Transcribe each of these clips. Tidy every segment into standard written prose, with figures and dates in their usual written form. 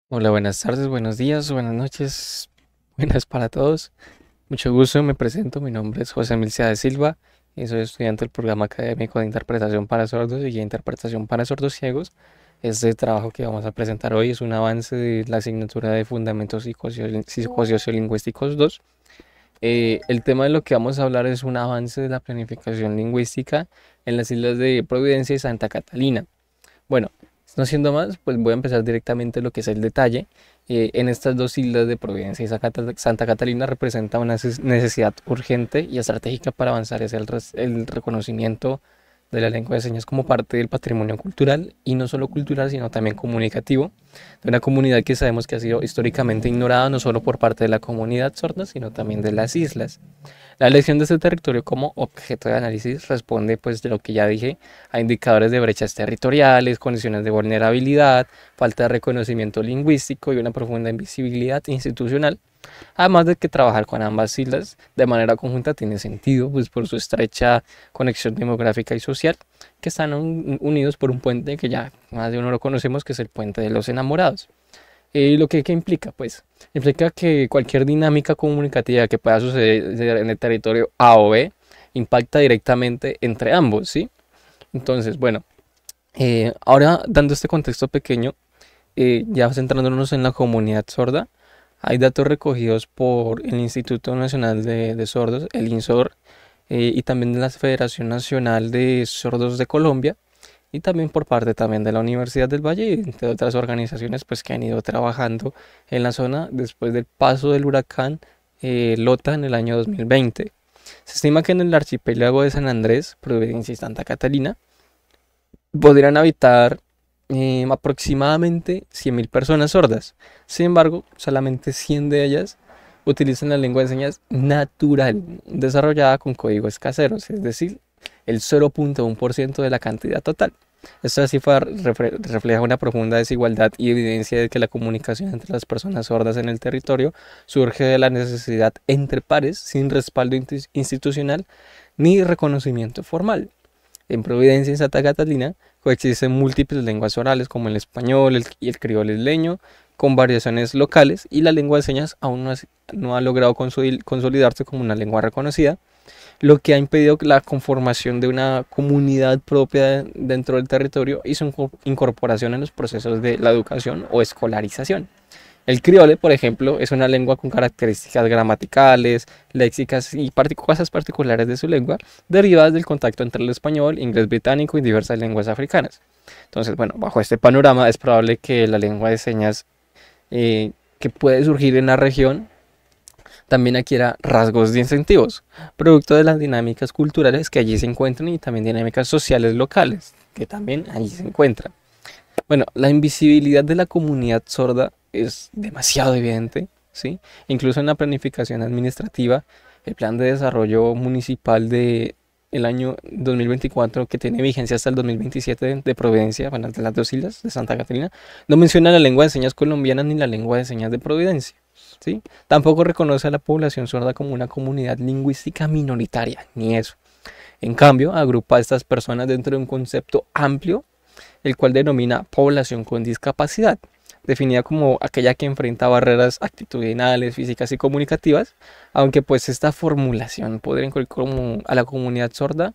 Hola, buenas tardes, buenos días, buenas noches, buenas para todos. Mucho gusto, me presento, mi nombre es José Milcia de Silva y soy estudiante del programa académico de interpretación para sordos y interpretación para sordos ciegos. Este trabajo que vamos a presentar hoy es un avance de la asignatura de Fundamentos Psicosociolingüísticos 2. El tema de lo que vamos a hablar es un avance de la planificación lingüística en las islas de Providencia y Santa Catalina. Bueno, no siendo más, pues voy a empezar directamente lo que es el detalle. En estas dos islas de Providencia y Santa Catalina representa una necesidad urgente y estratégica para avanzar hacia el reconocimiento de la lengua de señas como parte del patrimonio cultural y no solo cultural, sino también comunicativo de una comunidad que sabemos que ha sido históricamente ignorada no solo por parte de la comunidad sorda, sino también de las islas. La elección de este territorio como objeto de análisis responde, pues, de lo que ya dije, a indicadores de brechas territoriales, condiciones de vulnerabilidad, falta de reconocimiento lingüístico y una profunda invisibilidad institucional. Además de que trabajar con ambas islas de manera conjunta tiene sentido, pues por su estrecha conexión demográfica y social, que están unidos por un puente que ya más de uno lo conocemos, que es el puente de los enamorados. ¿Lo que implica? Pues implica que cualquier dinámica comunicativa que pueda suceder en el territorio A o B impacta directamente entre ambos, ¿sí? Entonces, bueno, ahora dando este contexto pequeño, ya centrándonos en la comunidad sorda, hay datos recogidos por el Instituto Nacional de Sordos, el INSOR, y también de la Federación Nacional de Sordos de Colombia, y también por parte también de la Universidad del Valle y entre otras organizaciones pues que han ido trabajando en la zona después del paso del huracán Lota en el año 2020. Se estima que en el archipiélago de San Andrés, Providencia y Santa Catalina podrían habitar aproximadamente 100.000 personas sordas. Sin embargo, solamente 100 de ellas utilizan la lengua de señas natural, desarrollada con códigos caseros, es decir, el 0,1% de la cantidad total. Esta cifra refleja una profunda desigualdad y evidencia de que la comunicación entre las personas sordas en el territorio surge de la necesidad entre pares sin respaldo institucional ni reconocimiento formal. En Providencia y Santa Catalina coexisten múltiples lenguas orales como el español y el criol isleño, con variaciones locales, y la lengua de señas aún no ha logrado consolidarse como una lengua reconocida, lo que ha impedido la conformación de una comunidad propia dentro del territorio y su incorporación en los procesos de la educación o escolarización. El criole, por ejemplo, es una lengua con características gramaticales, léxicas y cosas particulares de su lengua, derivadas del contacto entre el español, inglés británico y diversas lenguas africanas. Entonces, bueno, bajo este panorama es probable que la lengua de señas que puede surgir en la región también adquiera rasgos de incentivos, producto de las dinámicas culturales que allí se encuentran y también dinámicas sociales locales que también allí se encuentran. Bueno, la invisibilidad de la comunidad sorda es demasiado evidente, ¿sí? Incluso en la planificación administrativa, el plan de desarrollo municipal de el año 2024, que tiene vigencia hasta el 2027 de Providencia, bueno, de las dos islas de Santa Catarina, no menciona la lengua de señas colombiana ni la lengua de señas de Providencia, ¿sí? Tampoco reconoce a la población sorda como una comunidad lingüística minoritaria, ni eso. En cambio, agrupa a estas personas dentro de un concepto amplio, el cual denomina población con discapacidad, definida como aquella que enfrenta barreras actitudinales, físicas y comunicativas, aunque pues esta formulación podría incluir como a la comunidad sorda.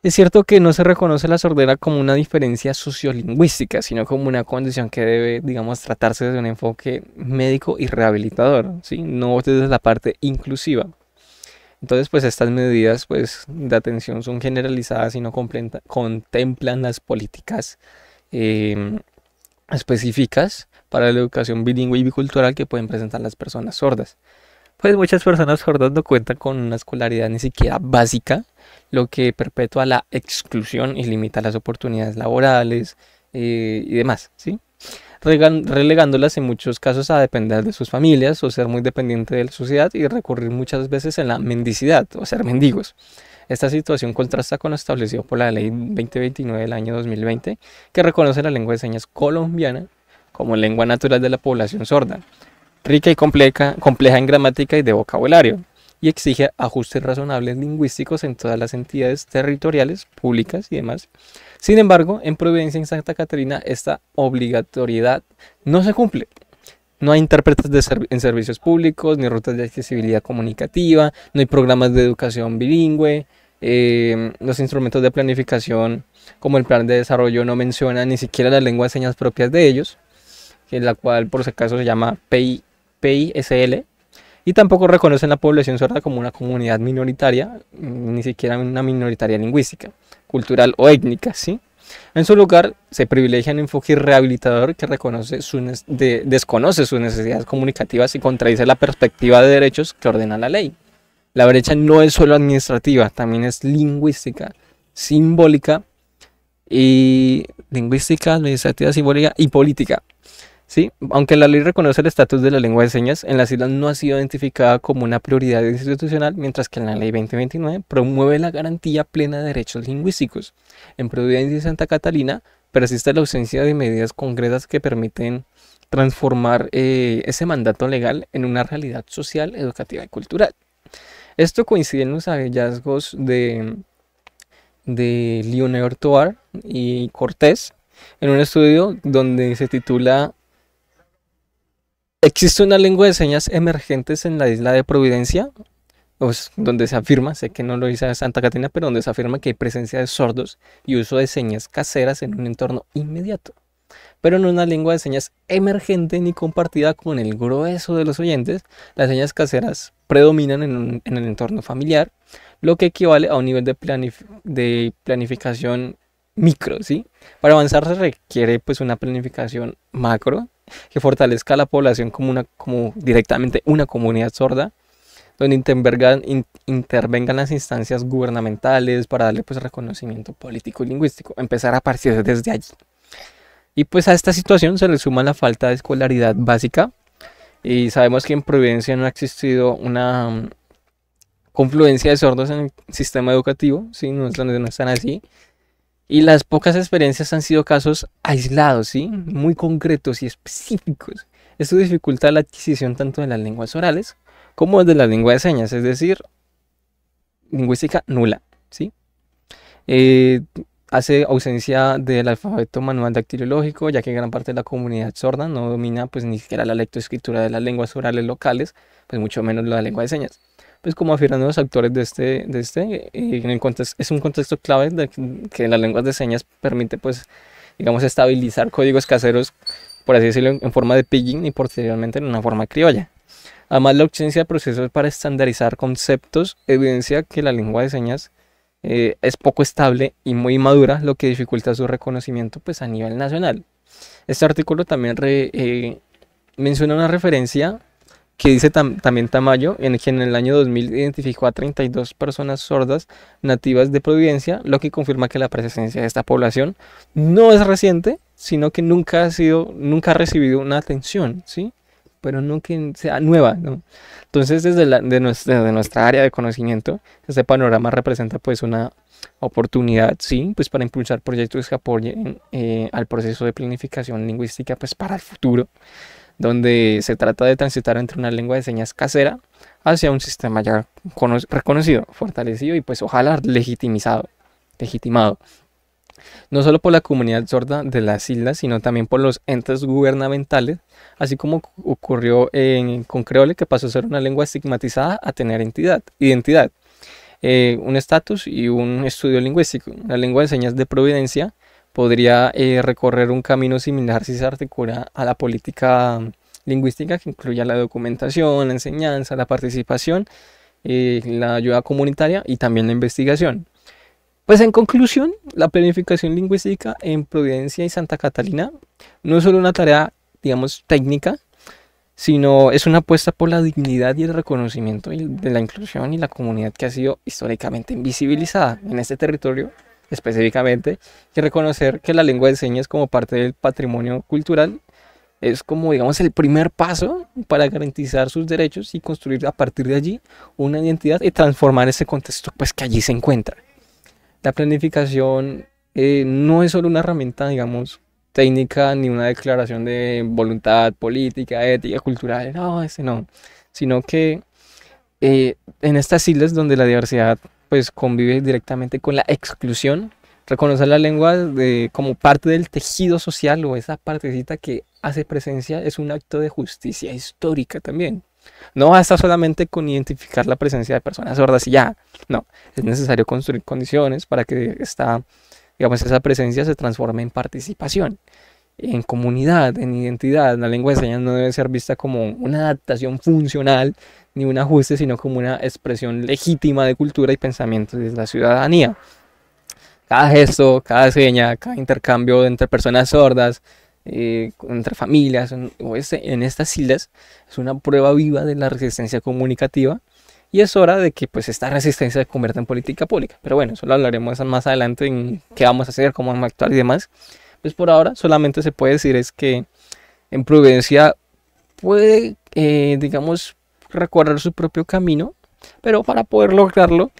Es cierto que no se reconoce la sordera como una diferencia sociolingüística, sino como una condición que debe, digamos, tratarse desde un enfoque médico y rehabilitador, ¿sí? No desde la parte inclusiva. Entonces, pues estas medidas pues, de atención son generalizadas y no contemplan las políticas eh, específicas para la educación bilingüe y bicultural que pueden presentar las personas sordas. Pues muchas personas sordas no cuentan con una escolaridad ni siquiera básica, lo que perpetúa la exclusión y limita las oportunidades laborales y demás, ¿sí? Relegándolas en muchos casos a depender de sus familias o ser muy dependiente de la sociedad y recurrir muchas veces en la mendicidad o ser mendigos. Esta situación contrasta con lo establecido por la Ley 2029 del año 2020, que reconoce la lengua de señas colombiana como lengua natural de la población sorda, rica y compleja en gramática y de vocabulario. y exige ajustes razonables lingüísticos en todas las entidades territoriales, públicas y demás. Sin embargo, en Providencia y en Santa Catarina esta obligatoriedad no se cumple. No hay intérpretes en servicios públicos, ni rutas de accesibilidad comunicativa, no hay programas de educación bilingüe, los instrumentos de planificación como el plan de desarrollo no mencionan ni siquiera la lengua de señas propias de ellos, que la cual por si acaso se llama PISL, y tampoco reconocen la población sorda como una comunidad minoritaria, ni siquiera una minoritaria lingüística, cultural o étnica, ¿sí? En su lugar, se privilegia un enfoque rehabilitador que desconoce sus necesidades comunicativas y contradice la perspectiva de derechos que ordena la ley. La brecha no es solo administrativa, también es lingüística, simbólica administrativa, simbólica y política. ¿Sí? Aunque la ley reconoce el estatus de la lengua de señas, en las islas no ha sido identificada como una prioridad institucional, mientras que en la ley 2029 promueve la garantía plena de derechos lingüísticos. En Providencia y Santa Catalina persiste la ausencia de medidas concretas que permiten transformar ese mandato legal en una realidad social, educativa y cultural. Esto coincide en los hallazgos de Lionel Tovar y Cortés en un estudio donde se titula ¿Existe una lengua de señas emergentes en la isla de Providencia? Pues, donde se afirma, sé que no lo dice Santa Catarina, pero donde se afirma que hay presencia de sordos y uso de señas caseras en un entorno inmediato, pero no una lengua de señas emergente ni compartida con el grueso de los oyentes. Las señas caseras predominan en el entorno familiar, lo que equivale a un nivel de planificación micro, ¿sí? Para avanzar se requiere pues una planificación macro que fortalezca a la población como directamente una comunidad sorda, donde intervengan las instancias gubernamentales para darle pues reconocimiento político y lingüístico, empezar a partir desde allí. Y pues a esta situación se le suma la falta de escolaridad básica, y sabemos que en Providencia no ha existido una confluencia de sordos en el sistema educativo, ¿sí? No están así. Y las pocas experiencias han sido casos aislados, ¿sí? Muy concretos y específicos. Esto dificulta la adquisición tanto de las lenguas orales como de la lengua de señas, es decir, lingüística nula, ¿sí? Hace ausencia del alfabeto manual dactilológico, ya que gran parte de la comunidad sorda no domina pues ni siquiera la lectoescritura de las lenguas orales locales, pues mucho menos la lengua de señas. Pues como afirman los actores es un contexto clave de que las lenguas de señas permite pues digamos estabilizar códigos caseros, por así decirlo, en forma de pidgin y posteriormente en una forma criolla. Además, la ausencia de procesos para estandarizar conceptos evidencia que la lengua de señas es poco estable y muy madura, lo que dificulta su reconocimiento pues a nivel nacional. Este artículo también menciona una referencia que dice también Tamayo, en que en el año 2000 identificó a 32 personas sordas nativas de Providencia, lo que confirma que la presencia de esta población no es reciente, sino que nunca ha recibido una atención, ¿sí? Pero no que sea nueva, ¿no? Entonces, desde nuestra área de conocimiento, este panorama representa pues una oportunidad, sí, pues para impulsar proyectos que apoyen al proceso de planificación lingüística pues para el futuro, donde se trata de transitar entre una lengua de señas casera hacia un sistema ya reconocido, fortalecido y pues ojalá legitimado, no solo por la comunidad sorda de las islas, sino también por los entes gubernamentales, así como ocurrió con creole, que pasó a ser una lengua estigmatizada a tener identidad, un estatus y un estudio lingüístico. La lengua de señas de Providencia podría recorrer un camino similar si se articula a la política lingüística que incluya la documentación, la enseñanza, la participación, la ayuda comunitaria y también la investigación. Pues en conclusión, la planificación lingüística en Providencia y Santa Catalina no es solo una tarea, digamos, técnica, sino es una apuesta por la dignidad y el reconocimiento de la inclusión y la comunidad que ha sido históricamente invisibilizada en este territorio específicamente, y reconocer que la lengua de señas como parte del patrimonio cultural es como, digamos, el primer paso para garantizar sus derechos y construir a partir de allí una identidad y transformar ese contexto pues que allí se encuentra. La planificación no es solo una herramienta, digamos, técnica ni una declaración de voluntad política, ética, cultural, no, no, sino que En estas islas donde la diversidad pues convive directamente con la exclusión, reconocer la lengua como parte del tejido social o esa partecita que hace presencia es un acto de justicia histórica también. No basta solamente con identificar la presencia de personas sordas y ya, no, es necesario construir condiciones para que digamos, esa presencia se transforme en participación, en comunidad, en identidad. La lengua de señas no debe ser vista como una adaptación funcional ni un ajuste, sino como una expresión legítima de cultura y pensamiento de la ciudadanía. Cada gesto, cada seña, cada intercambio entre personas sordas, entre familias en estas islas es una prueba viva de la resistencia comunicativa y es hora de que pues esta resistencia se convierta en política pública. Pero bueno, eso lo hablaremos más adelante en qué vamos a hacer, cómo vamos a actuar y demás. Pues por ahora solamente se puede decir es que en Prudencia puede, digamos, recorrer su propio camino, pero para poder lograrlo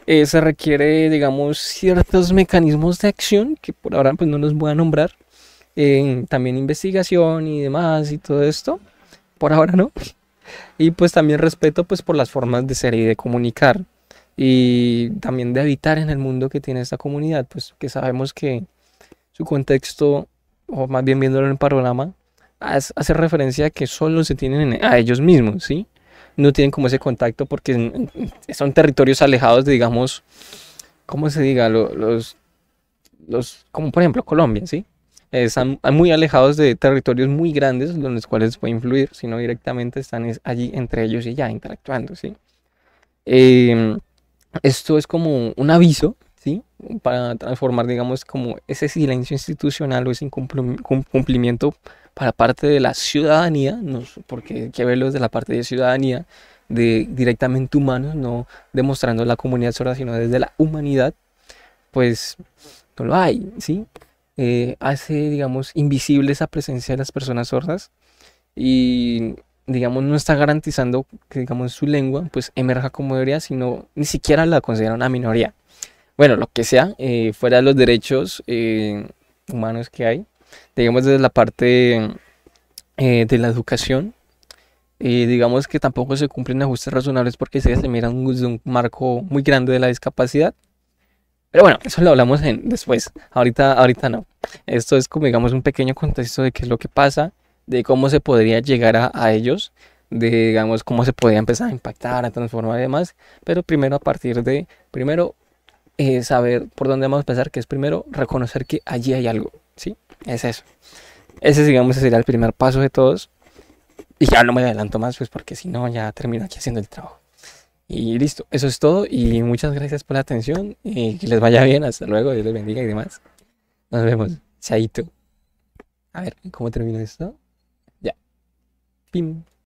se requiere, digamos, ciertos mecanismos de acción que por ahora pues no los voy a nombrar, también investigación y demás y todo esto, por ahora no, y pues también respeto pues por las formas de ser y de comunicar y también de habitar en el mundo que tiene esta comunidad, pues que sabemos que su contexto, o más bien viéndolo en el panorama, hace referencia a que solo se tienen a ellos mismos, ¿sí? No tienen como ese contacto porque son territorios alejados de, digamos, ¿cómo se diga? Como por ejemplo Colombia, ¿sí? Están muy alejados de territorios muy grandes, en los cuales puede influir, sino directamente están allí entre ellos y ya interactuando, ¿sí? Eh, Esto es como un aviso, ¿sí? Para transformar, digamos, como ese silencio institucional o ese incumplimiento para parte de la ciudadanía, no, porque hay que verlo desde la parte de ciudadanía, de directamente humanos, no demostrando la comunidad sorda, sino desde la humanidad, pues no lo hay, ¿sí? Hace, digamos, invisible esa presencia de las personas sordas y digamos no está garantizando que digamos su lengua pues emerja como debería, sino ni siquiera la considera una minoría. Bueno, lo que sea, fuera de los derechos humanos que hay, digamos desde la parte de la educación, digamos que tampoco se cumplen ajustes razonables porque se miran desde un marco muy grande de la discapacidad. Pero bueno, eso lo hablamos después. Ahorita no. Esto es como digamos un pequeño contexto de qué es lo que pasa, de cómo se podría llegar a ellos, de digamos cómo se podría empezar a impactar, a transformar y demás. Pero primero a partir de, primero saber por dónde vamos a empezar, que es primero reconocer que allí hay algo, ¿sí? Es eso. Ese digamos sería el primer paso de todos. Y ya no me adelanto más, pues porque si no ya termino aquí haciendo el trabajo. Y listo, eso es todo y muchas gracias por la atención y que les vaya bien, hasta luego, Dios les bendiga y demás. Nos vemos, chaito. A ver, ¿cómo termino esto? Ya, pim.